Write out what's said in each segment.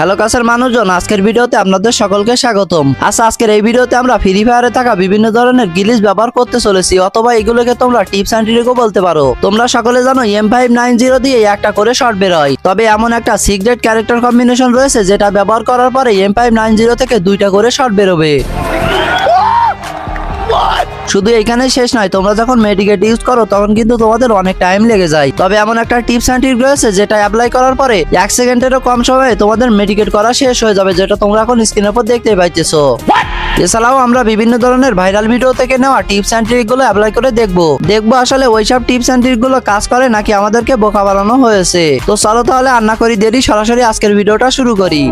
Hello কাছের মানুষজন, আজকের ভিডিওতে আপনাদের সকলকে স্বাগতম। আচ্ছা, আজকের এই ভিডিওতে আমরা ফ্রি ফায়ারে থাকা বিভিন্ন ধরনের গিলিচ ব্যবহার করতে চলেছি, অথবা এগুলোকে তোমরা টিপস অ্যান্ড ট্রিকও বলতে পারো। তোমরা সকলে জানো M590 দিয়ে একটা করে শট বের হয়, তবে এমন একটা সিক্রেট ক্যারেক্টার কম্বিনেশন রয়েছে যেটা ব্যবহার করার পরে M590 থেকে দুইটা করে শট বেরোবে। শুধু এইখানে শেষ নয়, তোমরা যখন মেডিকেট ইউজ করো তখন কিন্তু তোমাদের অনেক টাইম লেগে যায়। তবে এমন একটা টিপস অ্যান্ড ট্রিক রয়েছে যেটা অ্যাপ্লাই করার পরে 1 সেকেন্ডেরও কম সময়ে তোমাদের মেডিকেট করা শেষ হয়ে যাবে, যেটা তোমরা এখন স্ক্রিনের উপর দেখতেই পাইতেছো। এছাড়াও আমরা বিভিন্ন ধরনের ভাইরাল ভিডিও থেকে নেওয়া টিপস অ্যান্ড ট্রিক গুলো অ্যাপ্লাই করে দেখবো আসলে ওইসব টিপস অ্যান্ড ট্রিক গুলো কাজ করে নাকি আমাদেরকে বোকা বানানো হয়েছে। তো চলো তাহলে আর না করি দেরি, সরাসরি আজকের ভিডিওটা শুরু করি।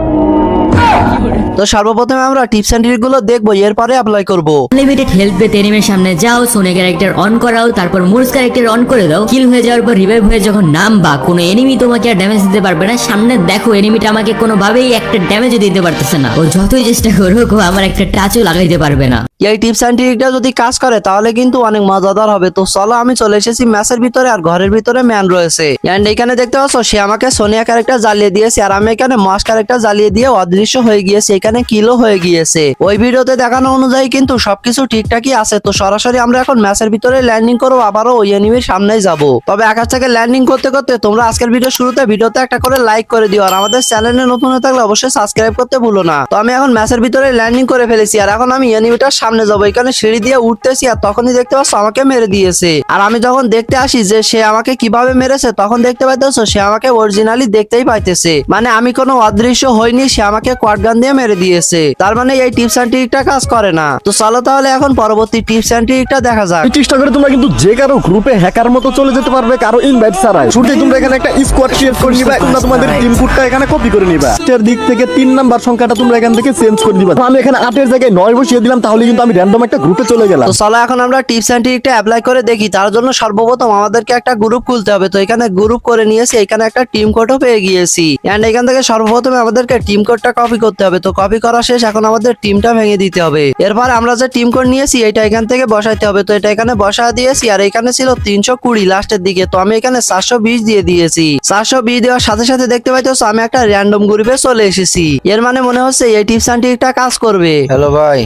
তো সর্বপ্রথমে আমরা টিপস এন্ড ট্রিক গুলো দেখবো, এরপরে অ্যাপ্লাই করব। আনলিমিটেড হেলথ পেতে এনিমের সামনে যাও, সোনে ক্যারেক্টার অন করাও, তারপর মুরস ক্যারেক্টার অন করে দাও। কিল হয়ে যাওয়ার পর রিভাইভ হয়ে যখন নামবা, কোনো এনিমি তোমাকে আর ড্যামেজ দিতে পারবে না। সামনে দেখো এনিমিটা আমাকে কোনোভাবেই একটা ড্যামেজও দিতে পারতেছে না, ও যতই চেষ্টা করুক ও আমার একটা টাচও লাগাইতে পারবে না। এই টিপস এন্ড ট্রিকটা যদি কাজ করে তাহলে কিন্তু অনেক মজাদার হবে। তো চলো, আমি চলে এসেছি ম্যাচের ভিতরে, আর ঘরের ভিতরে ম্যান রয়েছে। এন্ড এখানে দেখতে পাচ্ছ সে আমাকে সোনিয়া ক্যারেক্টার জ্বালিয়ে দিয়েছে, আর আমি এখানে মস ক্যারেক্টার জ্বালিয়ে দিয়ে অদৃশ্য হয়ে গিয়েছে, এখানে কিলও হয়ে গিয়েছে। ওই ভিডিওতে দেখানো অনুযায়ী কিন্তু সবকিছু ঠিকঠাকই আছে। তো সরাসরি আমরা এখন ম্যাচের ভিতরে ল্যান্ডিং করবো, আবারও ওই এনিমির সামনেই যাব। তবে আকাশ থেকে ল্যান্ডিং করতে করতে তোমরা আজকের ভিডিও শুরুতে ভিডিওতে একটা করে লাইক করে দিও, আর আমাদের চ্যানেলে নতুন হয়ে থাকলে অবশ্যই সাবস্ক্রাইব করতে ভুলো না। তো আমি এখন ম্যাচের ভিতরে ল্যান্ডিং করে ফেলেছি, আর এখন আমি এনিমিটার সামনে যাবো। এখানে সিঁড়ি দিয়ে উঠতেছি, আর তখনই দেখতে পাচ্ছ আমাকে মেরে দিয়েছে। আর আমি যখন দেখতে আসি যে সে আমাকে কিভাবে মেরেছে, তখন দেখতে পাইতেছো সে আমাকে অরিজিনালি দেখতেই পাইতেছে, মানে আমি কোনো অদৃশ্য হইনি, সে আমাকে কোয়াডগান দিয়ে মেরে দিয়েছে। তার মানে এই টিপস এন্ড ট্রিকটা কাজ করে না। তো চলো তাহলে এখন পরবর্তী টিপস এন্ড ট্রিকটা দেখা যাক। চেষ্টা করে তোমরা কিন্তু যে কারো গ্রুপে হ্যাকার মতো চলে যেতে পারবে, কারো ইনভাইট ছাড়াই। শুরুতেই তোমরা এখানে একটা স্কোয়াড ক্রিয়েট করে নিবা, তোমরা তোমাদের টিম কোডটা এখানে কপি করে নিবা। এর দিক থেকে 3 নাম্বার সংখ্যাটা তোমরা এখান থেকে চেঞ্জ করে দিবা। আমি এখানে 8 এর জায়গায় 9 বসিয়ে দিলাম, তাহলে কিন্তু আমি র‍্যান্ডম একটা গ্রুপে চলে গেলাম। তো চলো এখন আমরা টিপস এন্ড ট্রিকটা অ্যাপ্লাই করে দেখি। তার জন্য সর্বপ্রথম আমাদেরকে একটা গ্রুপ খুলতে হবে। তো এখানে গ্রুপ করে নিয়েছি, এখানে একটা টিম কোডও পেয়ে গিয়েছি। এন্ড এখান থেকে সর্বপ্রথমে আমাদেরকে টিম কোডটা কপি করতে হবে। তো কপি করা শেষ, এখন আমাদের টিমটা ভেঙে দিতে হবে। এরপর আমরা যে টিম কোড নিয়েছি এটা এখান থেকে বসাইতে হবে। তো এটা এখানে বসা দিয়েছি, আর এখানে ছিল 320 লাস্টের দিকে। তো আমি এখানে 420 দিয়ে দিয়েছি। 420 দেওয়ার সাথে সাথে দেখতে পাইতেছো আমি একটা র্যান্ডম গ্রুপে চলে এসেছি। এর মানে মনে হচ্ছে এই টিপস এন্ড ট্রিকটা কাজ করবে। হ্যালো ভাই,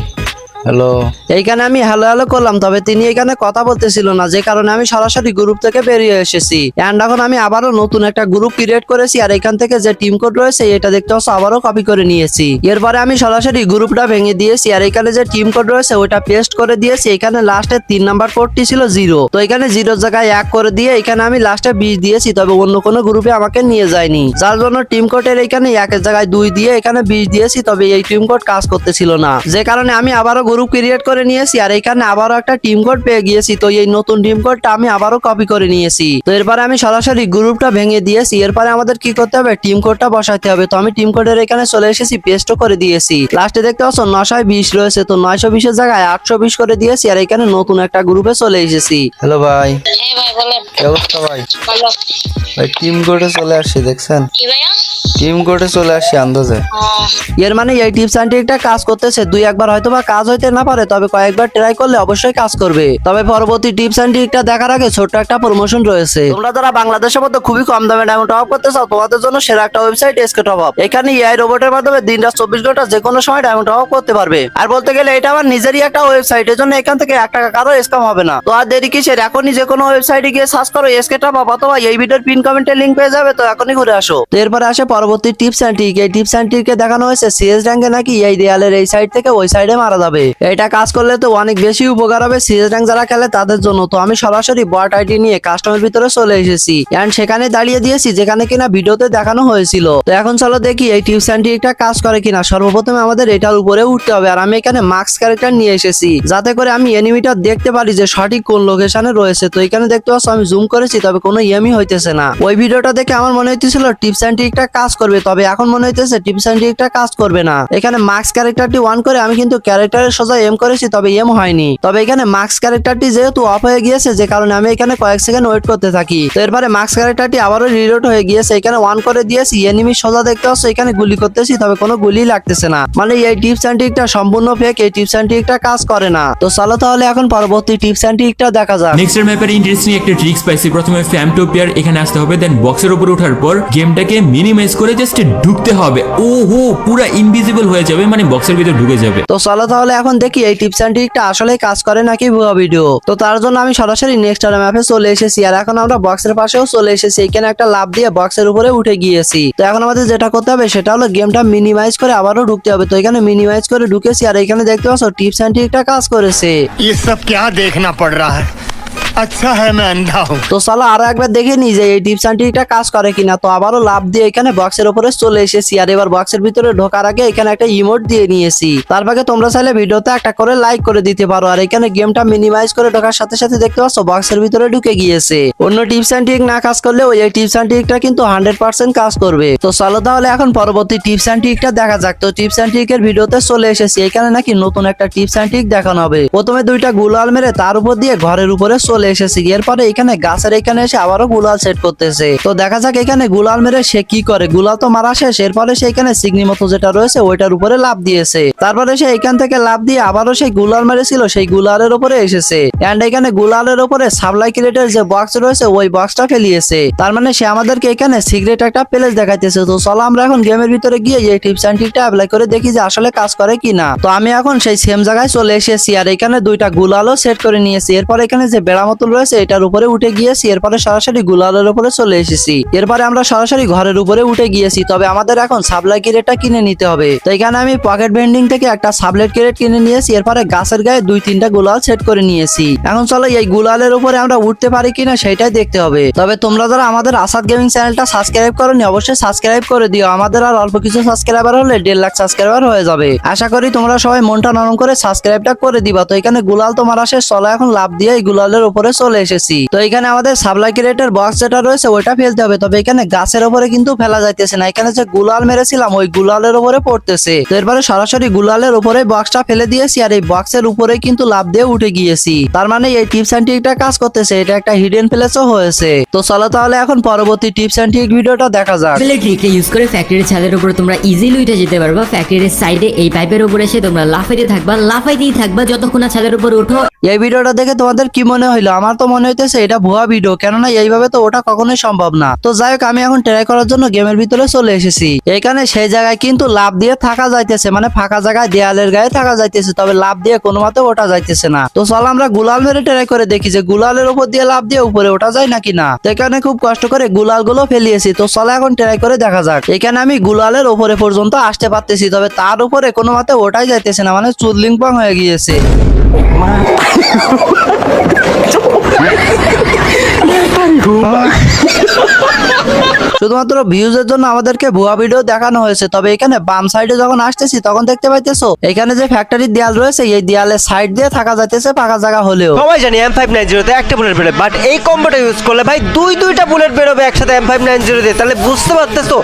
হ্যালো। এইখানে আমি হ্যালো হ্যালো করলাম, তবে তিনি এখানে কথা বলতেছিল না, যে কারণে আমি সরাসরি গ্রুপ থেকে বেরিয়ে এসেছি। এন্ড এখন আমি আবারও নতুন একটা গ্রুপ ক্রিয়েট করেছি, আর এখান থেকে যে টিম কোড রয়েছে এটা দেখতে পাচ্ছ আবারও কপি করে নিয়েছি। এরপরে আমি সরাসরি গ্রুপটা ভেঙে দিয়েছি, আর এখানে যে টিম কোড রয়েছে ওইটা পেস্ট করে দিয়েছি। এখানে লাস্টের 3 নাম্বার কোডটি ছিল 0, তো এখানে 0 জায়গায় 1 করে দিয়ে এখানে আমি লাস্টে 20 দিয়েছি। তবে অন্য কোনো গ্রুপে আমাকে নিয়ে যায়নি, যার জন্য টিম কোডের এখানে 1 এর জায়গায় 2 দিয়ে এখানে 20 দিয়েছি। তবে এই টিম কোড কাজ করতেছিল না, যে কারণে আমি আবারও গ্রুপ ক্রিয়েট করে নিয়েছি, আর এখানে আবারও একটা টিম কোড পেয়ে গিয়েছি। তো এই নতুন টিম কোডটা আমি আবারও কপি করে নিয়েছি। তো এরপরে আমি সরাসরি গ্রুপটা ভেঙে দিয়েছি। এরপরে আমাদের কি করতে হবে, টিম কোডটা বসাইতে হবে। তো আমি টিম কোডের এখানে চলে এসেছি, পেস্টও করে দিয়েছি। লাস্টে দেখতে পাচ্ছ 920 রয়েছে, তো 920 এর জায়গায় 820 করে দিয়েছি, আর এখানে নতুন একটা গ্রুপে চলে এসেছি। হ্যালো ভাই, হ্যাঁ ভাই বলেন। কি অবস্থা ভাই? ভালো। ভাই টিম কোডে চলে আসছি, দেখছেন? কি ভাইয়া? টিম কোডে চলে আসছি আন্দাজে। এর মানে এই টিপস অ্যান্ড ট্রিকটা কাজ করতেছে। 2-1 বার হয়তো বা কাজ হইতে না পারে, তবে কয়েকবার ট্রাই করলে অবশ্যই কাজ করবে। তবে পরবর্তী টিপস অ্যান্ড ট্রিকটা দেখার আগে ছোট্ট একটা প্রমোশন রয়েছে। তোমরা যারা বাংলাদেশের মধ্যে খুবই কম দামে ডায়মন্ড টপ আপ করতে চাও, তোমাদের জন্য সেরা একটা ওয়েবসাইট এসকে টপ আপ। এখানে এআই রোবটের মাধ্যমে দিনরাত 24 ঘন্টা যে কোনো সময় ডায়মন্ড টপ আপ করতে পারবে। আর বলতে গেলে এটা আমার নিজেরই একটা ওয়েবসাইট, এর জন্য এখান থেকে 1 টাকা কারো স্ক্যাম হবে না। তো আর দেরি কিসের, এখনই যে কোনো ওয়েবসাইটে গিয়ে সার্চ করো এসকে টপ আপ, অথবা এই ভিডিওর পিন কমেন্টে লিংক পেয়ে যাবে। তো এখনই ঘুরে আসো। তো এরপরে আসে পরবর্তী টিপস অ্যান্ড ট্রিক। এই টিপস অ্যান্ড ট্রিকে দেখানো হয়েছে সিএস র্যাঙ্কে নাকি এই দেয়ালের এই সাইড থেকে ওই সাইডে মারা যাবে। এটা কাজ করলে তো অনেক বেশি উপকার হবে সিএস র্যাঙ্ক যারা খেলে তাদের জন্য। তো আমি সরাসরি বট আইডি নিয়ে কাস্টমের ভিতরে চলে এসেছি, এন্ড সেখানে দাঁড়িয়ে দিয়েছি যেখানে কিনা ভিডিওতে দেখানো হয়েছিল। তো এখন চলো দেখি এই টিপস অ্যান্ড ট্রিকটা কাজ করে কিনা। সর্বপ্রথমে আমাদের এটার উপরে উঠতে হবে, আর আমি এখানে মাস্ক ক্যারেক্টার নিয়ে এসেছি যাতে করে আমি এনিমিটা দেখতে পারি যে সঠিক কোন লোকেশনে রয়েছে। তো এখানে দেখতে পাচ্ছ আমি জুম করেছি, তবে কোনো ইএমই হইতেছে না। ওই ভিডিওটা দেখে আমার মনে হইতেছিল টিপস অ্যান্ড ট্রিকটা কাজ করবে, তবে এখন মনে হইতেছে টিপস অ্যান্ড ট্রিকটা কাজ করবে না। এখানে মাস্ক ক্যারেক্টারটি অন করে আমি কিন্তু ক্যারেক্টারের সোজা এম করেছি, তবে এম হয়নি। তবে এখানে মার্কস ক্যারেক্টারটি যেহেতু অফ হয়ে গিয়েছে, যে কারণে আমি এখানে কয়েক সেকেন্ড ওয়েট করতে থাকি। তো এরপরে মার্কস ক্যারেক্টারটি আবারও রিলোড হয়ে গিয়েছে, এখানে অন করে দিয়েছি। এনিমি সোজা দেখতে পাচ্ছ এখানে গুলি করতেছি, তবে কোনো গুলি লাগতেছে না। মানে এই টিপস অ্যান্ড ট্রিকটা সম্পূর্ণ ফেক, এই টিপস অ্যান্ড ট্রিকটা কাজ করে না। তো চলো তাহলে এখন পরবর্তী টিপস অ্যান্ড ট্রিকটা দেখা যাক। নেক্সটের ম্যাপের ইন্টারেস্টিং একটা ট্রিক্স পাইছি। প্রথমে ফ্যামটোপিয়ার এখানে আসতে হবে, দেন বক্সের উপর ওঠার পর গেমটাকে মিনিমাইজ করে জাস্ট ঢুকতে হবে। ওহো, পুরা ইনভিজিবল হয়ে যাবে, মানে বক্সের ভিতর ঢুকে যাবে। তো চলো তাহলে এখন দেখি এই টিপস অ্যান্ড ট্রিকটা আসলে কাজ করে নাকি ভুয়া ভিডিও। তো তার জন্য আমি সরাসরি নেক্সট ম্যাপে চলে এসেছি, আর এখন আমরা বক্সের পাশেও চলে এসেছি। এখানে একটা লাফ দিয়ে বক্সের উপরে উঠে গিয়েছি। তো এখন আমাদের যেটা করতে হবে সেটা হলো গেমটা মিনিমাইজ করে আবারও ঢুকতে হবে। তো এখানে মিনিমাইজ করে ঢুকেছি, আর এখানে দেখতে পাচ্ছ টিপস অ্যান্ড ট্রিকটা কাজ করেছে। ये सब क्या देखना पड़ रहा है? अच्छा है मैं अंधा हूँ। তো চলো আরো একবার দেখে নি যে এই টিপস অ্যান্ড ট্রিকটা কাজ করে কিনা। তো আবারও লাফ দিয়ে এখানে বক্সের উপরে চলে এসেছি, আর এবার বক্সের ভিতরে ঢোকার আগে এখানে একটা ইমোট দিয়ে নিয়েছি। তার আগে তোমরা চাইলে ভিডিওতে একটা করে লাইক করে দিতে পারো। আর এখানে গেমটা মিনিমাইজ করে ঢোকার সাথে সাথে দেখতে পাচ্ছ বক্সের ভিতরে ঢুকে গিয়েছে। অন্য টিপস অ্যান্ড ট্রিক না কাজ করলেও এই টিপস অ্যান্ড ট্রিকটা কিন্তু 100% কাজ করবে। তো চলো তাহলে এখন পরবর্তী টিপস অ্যান্ড ট্রিকটা দেখা যাক। তো টিপস অ্যান্ড ট্রিকের ভিডিওতে চলে এসেছি। এখানে নাকি নতুন একটা টিপস অ্যান্ড ট্রিক দেখানো হবে। প্রথমে দুইটা গুলাল মেরে তার উপর দিয়ে ঘরের উপরে চলে এসেছি। এরপরে এখানে গাছের এখানে এসে আবারও গুলাল সেট করতেছে। তো দেখা যাক এখানে গুলাল মেরে সে কি করে। গুলাল তো মারা শেষ, এরপরে সে এখানে সিগনি মতো যেটা রয়েছে ওইটার উপরে লাফ দিয়েছে। তারপরে সে এখান থেকে লাফ দিয়ে আবারও সেই গুলাল মেরেছিল, সেই গুলালের উপরে এসেছে। এন্ড এখানে গুলালের উপরে সাপ্লাই ক্রেটের যে বক্স রয়েছে ওই বক্সটা ফেলিয়েছে। তার মানে সে আমাদেরকে এখানে সিগারেট একটা প্লেস দেখাইতেছে। তো চলো আমরা এখন গেমের ভিতরে গিয়ে এই টিপস অ্যান্ড ট্রিকটা অ্যাপ্লাই করে দেখি যে আসলে কাজ করে কিনা। তো আমি এখন সেই সেম জায়গায় চলে এসেছি, আর এখানে দুইটা গুলালও সেট করে নিয়েছি। এরপর এখানে যে বেড়া মতো রয়েছে এটার উপরে উঠে গিয়েছি। এরপরে সরাসরি গুলালের উপরে চলে এসেছি। এরপরে আমরা সরাসরি ঘরের উপরে উঠে গিয়েছি। তবে আমাদের এখন সাপ্লাই ক্রেটটা কিনে নিতে হবে। তো এখানে আমি পকেট ভেন্ডিং থেকে একটা সাবলেট ক্রেট কিনে নিয়েছি। এরপরে গাছের গায়ে 2-3টা গুলাল সেট করে নিয়েছি। এখন চলো এই গুলালের উপরে আমরা উঠতে পারি কিনা সেটাই দেখতে হবে। তবে তোমরা যারা আমাদের আসাদ গেমিং চ্যানেলটা সাবস্ক্রাইব করোনি অবশ্যই সাবস্ক্রাইব করে দিও। আমাদের আর অল্প কিছু সাবস্ক্রাইবার হলে 1.5 লাখ সাবস্ক্রাইবার হয়ে যাবে। আশা করি তোমরা সবাই মনটা নরম করে সাবস্ক্রাইবটা করে দিবা। তো এখানে গুলাল তোমার আসে, চলো এখন লাভ দিয়ে এই গুলালের উপরে চলে এসেছি। তো এখানে আমাদের সাপ্লাই ক্রেটের বক্স যেটা রয়েছে ওইটা ফেলতে হবে। তবে এখানে গাছের উপরে কিন্তু ফেলা যাইতেছে না, এখানে যে গুলাল মেরেছিলাম ওই গুলালের উপরে পড়তেছে। তো এরপরে সরাসরি গুলালের উপরে বক্সটা ফেলে দিয়েছি, আর এই বক্সের উপরে কিন্তু লাভ দিয়ে উঠে গিয়েছি। তার মানে এই টিপস অ্যান্ড ট্রিকটা কাজ করতেছে, এটা একটা হিডেন প্লেসও হয়েছে। তো চলো তাহলে এখন পরবর্তী টিপস অ্যান্ড ট্রিক ভিডিওটা দেখা যাক। আসলে ট্রিকটা ইউজ করে ফ্যাক্টরির ছাদের উপরে তোমরা ইজিলি উঠে যেতে পারবা। ফ্যাক্টরির সাইডে এই পাইপের উপরে এসে তোমরা লাফাইতেই থাকবা যতক্ষণ না ছাদের উপর উঠো। এই ভিডিওটা দেখে তোমাদের কি মনে হইলো? আমার তো মনে হইতেছে এটা ভুয়া ভিডিও, কেননা এইভাবে তো ওটা কখনোই সম্ভব না। তো যাই হোক, আমি এখন ট্রাই করার জন্য গেমের ভিতরে চলে এসেছি। এখানে সেই জায়গায় কিন্তু লাভ দিয়ে থাকা যাইতেছে, মানে ফাঁকা জায়গায় দেয়ালের গায়ে থাকা যাইতেছে, তবে লাভ দিয়ে কোনো মতে ওঠা যাইতেছে না। তো চলো আমরা গুলাল মেরে ট্রাই করে দেখি যে গুলালের উপর দিয়ে লাভ দিয়ে উপরে ওঠা যায় নাকি না। তো এখানে খুব কষ্ট করে গুলাল গুলো ফেলিয়েছি। তো চলো এখন ট্রাই করে দেখা যাক। এখানে আমি গুলালের উপরে পর্যন্ত আসতে পারতেছি, তবে তার উপরে কোনো মতে ওঠাই যাইতেছে না, মানে চুদলিং পং হয়ে গিয়েছে। শুধুমাত্র ভিউজের জন্য আমাদেরকে ভুয়া ভিডিও দেখানো হয়েছে। তবে এখানে বাম সাইডে যখন আসতেছি তখন দেখতে পাইতেছো এখানে যে ফ্যাক্টরির দেয়াল রয়েছে এই দেয়ালের সাইড দিয়ে থাকা যাইতেছে ফাঁকা জায়গা হলেও। সবাই জানি M590 তে একটা বুলেট বেরোবে, বাট এই কম্বোটা ইউজ করলে ভাই দুইটা বুলেট বেরোবে একসাথে M590 দিয়ে। তাহলে বুঝতে পারতেছো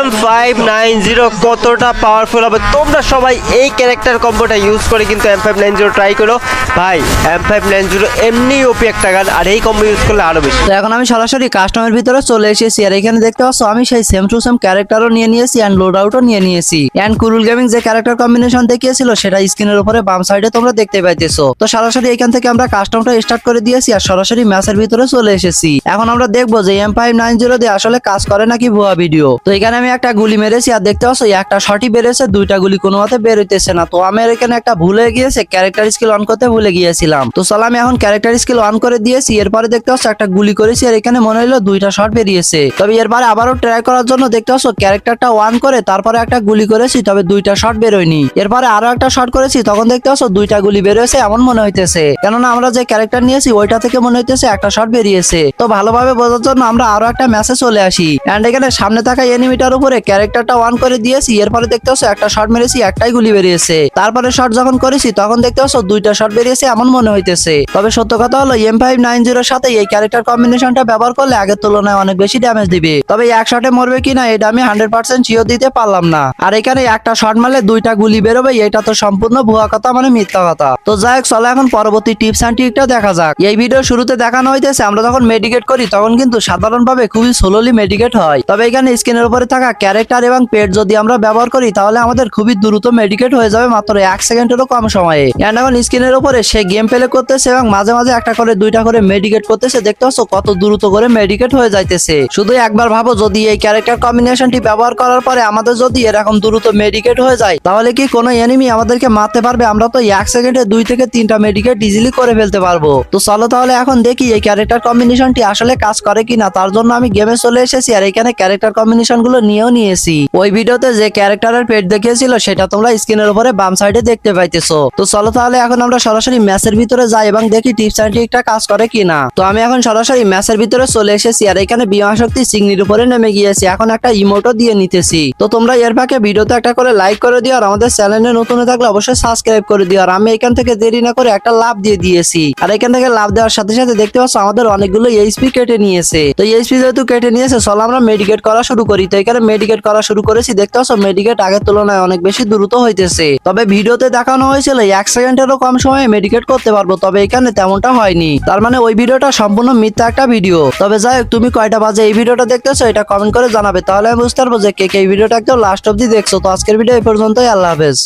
M590 কতটা পাওয়ারফুল হবে। তোমরা সবাই এই ক্যারেক্টার কম্বোটা ইউজ করে কিন্তু M590 ট্রাই করো ভাই। M590 এমনি ওপি একটা গান, আর এই কম্বো ইউজ করলে আরো বেশি। তো এখন আমি সরাসরি কাস্টমের ভিতরে চলে এসেছি, আর এখানে দেখতে পাচ্ছ আমি সেই সেম টু সেম ক্যারেক্টারও নিয়ে নিয়েছি এন্ড লোড আউটও নিয়ে নিয়েছি। এন্ড কুরুল গেমিং যে ক্যারেক্টার কম্বিনেশন দেখিয়েছিল সেটা স্ক্রিনের উপরে বাম সাইডে তোমরা দেখতে পাইতেছো। তো সরাসরি এখান থেকে আমরা কাস্টমটা স্টার্ট করে দিয়েছি, আর সরাসরি ম্যাচের ভিতরে চলে এসেছি। এখন আমরা দেখবো যে M590 দিয়ে আসলে কাজ করে নাকি ভুয়া ভিডিও। তো এখানে আমি একটা গুলি মেরেছি, আর দেখতে পাচ্ছ একটা শটই বেরেছে, দুইটা গুলি কোনো মতে বের হইতেছে না। তো আমার এখানে একটা ভুলে গিয়েছে, ক্যারেক্টার স্কিল অন করতে ভুলে গিয়েছিলাম। তো চলো আমি এখন ক্যারেক্টার স্কিল অন করে দিয়েছি। এরপরে দেখতে পাচ্ছ একটা গুলি করেছি, আর এখানে মনে হলো দুইটা শট বেরিয়েছে। তবে এরপরে আবারও ট্রাই করার জন্য দেখতে পাচ্ছ ক্যারেক্টারটা অন করে তারপরে একটা গুলি করেছি, তবে দুইটা শট বেরোয়নি। এরপরে আরো একটা শট করেছি, তখন দেখতে পাচ্ছ দুইটা গুলি বেরোয়েছে এমন মনে হইতেছে, কেননা আমরা যে ক্যারেক্টার নিয়েছি ওইটা থেকে মনে হইতেছে একটা শট বেরিয়েছে। তো ভালোভাবে বোঝার জন্য আমরা আরো একটা ম্যাচে চলে আসি। এন্ড এখানে সামনে থাকা এনিমিটার উপরে ক্যারেক্টারটা অন করে দিয়েছি। এরপরে দেখতে পাচ্ছ একটা শট মেরেছি, একটাই গুলি বেরিয়েছে। তারপরে শট যখন করেছি তখন দেখতে পাচ্ছ দুইটা শট বেরিয়েছে এমন মনে হইতেছে। তবে সত্য কথা হলো M590 এর সাথে এই ক্যারেক্টার কম্বিনেশনটা ব্যবহার করলে আগের তুলনায় অনেক বেশি ড্যামেজ দিবে। তবে এক শটে মরবে কিনা এটা আমি 100% শিওর দিতে পারলাম না। আর এখানে একটা শট মারলে 2টা গুলি বেরোবে, এটা তো সম্পূর্ণ ভুয়া কথা, মানে মিথ্যা কথা। তো যাই হোক, চলো এখন পরবর্তী টিপস অ্যান্ড ট্রিকটা দেখা যাক। এই ভিডিও শুরুতে দেখানো হইতেছে আমরা যখন মেডিকেট করি তখন কিন্তু সাধারণভাবে খুবই স্লোলি মেডিকেট হয়, তবে এখানে স্ক্রিনের উপরে থাকা ক্যারেক্টার এবং পেট যদি আমরা ব্যবহার করি তাহলে আমাদের খুবই দ্রুত মেডিকেট হয়ে যাবে মাত্র 1 সেকেন্ডেরও কম সময়ে। এন্ড এখন স্ক্রিনের উপরে সে গেম প্লে করতেছে এবং মাঝে মাঝে একটা করে 2টা করে মেডিকেট করতেছে, দেখতে পাচ্ছ কত দ্রুত করে মেডিকেট হয়ে যাইতেছে। শুধু একবার ভাবো, যদি এই ক্যারেক্টার কম্বিনেশনটি ব্যবহার করার পরে আমাদের যদি এরকম দ্রুত মেডিকেট হয়ে যায় তাহলে কি কোনো এনিমি আমাদেরকে মারতে পারবে? আমরা তো 1 সেকেন্ডে 2 থেকে 3টা মেডিকেট ইজিলি করে ফেলতে পারবো। তো চলো তাহলে এখন দেখি এই ক্যারেক্টার কম্বিনেশনটি আসলে কাজ করে কিনা। তার জন্য আমি গেমে চলে এসেছি আর এখানে ক্যারেক্টার কম্বিনেশন গুলো নিয়েও নিয়েছি। ওই ভিডিওতে যে ক্যারেক্টারের পেট দেখিয়েছিল সেটা তোমরা স্ক্রিনের উপরে বাম সাইডে দেখতে পাইতেছো। তো চলো তাহলে এখন আমরা সরাসরি ম্যাচের ভিতরে যাই এবং দেখি টিপস অ্যান্ড ট্রিকটা কাজ করে কিনা। তো আমি এখন সরাসরি ম্যাচের ভিতরে চলে এসেছি আর এখানে বিমা শক্তি সিগনির উপরে নেমে গিয়েছি। এখন একটা ইমোটও দিয়ে নিতেছি। তো তোমরা এর ফাঁকে ভিডিওতে একটা করে লাইক করে দিও আর আমাদের চ্যানেলে নতুন হয়ে থাকলে অবশ্যই সাবস্ক্রাইব করে দিও। আর আমি এখান থেকে দেরি না করে একটা লাভ দিয়ে দিয়েছি আর এখান থেকে লাভ দেওয়ার সাথে সাথে দেখতে পাচ্ছ আমাদের অনেকগুলো এইচপি কেটে নিয়েছে। তো এইচপি যেহেতু কেটে নিয়েছে চলো আমরা মেডিকেট করা শুরু করি। তো এখানে মেডিকেট করা শুরু করেছি, দেখতে পাচ্ছ মেডিকেট আগের তুলনায় অনেক বেশি দ্রুত হইতেছে। তবে ভিডিওতে দেখানো হয়েছিল 1 সেকেন্ডেরও কম সময়ে মেডিকেট করতে পারবো, তবে এখানে তেমনটা হয়নি। তার মানে ওই ভিডিওটা সম্পূর্ণ মিথ্যা একটা ভিডিও। তবে যাই হোক, তুমি কয়টা বাজে এই ভিডিওটা দেখতেছো এটা কমেন্ট করে জানাবে, তাহলে আমি বুঝতে পারবো যে কে এই ভিডিওটা একদম লাস্ট অব্দি দেখছো। তো আজকের ভিডিও এই পর্যন্তই, আল্লাহ হাফেজ।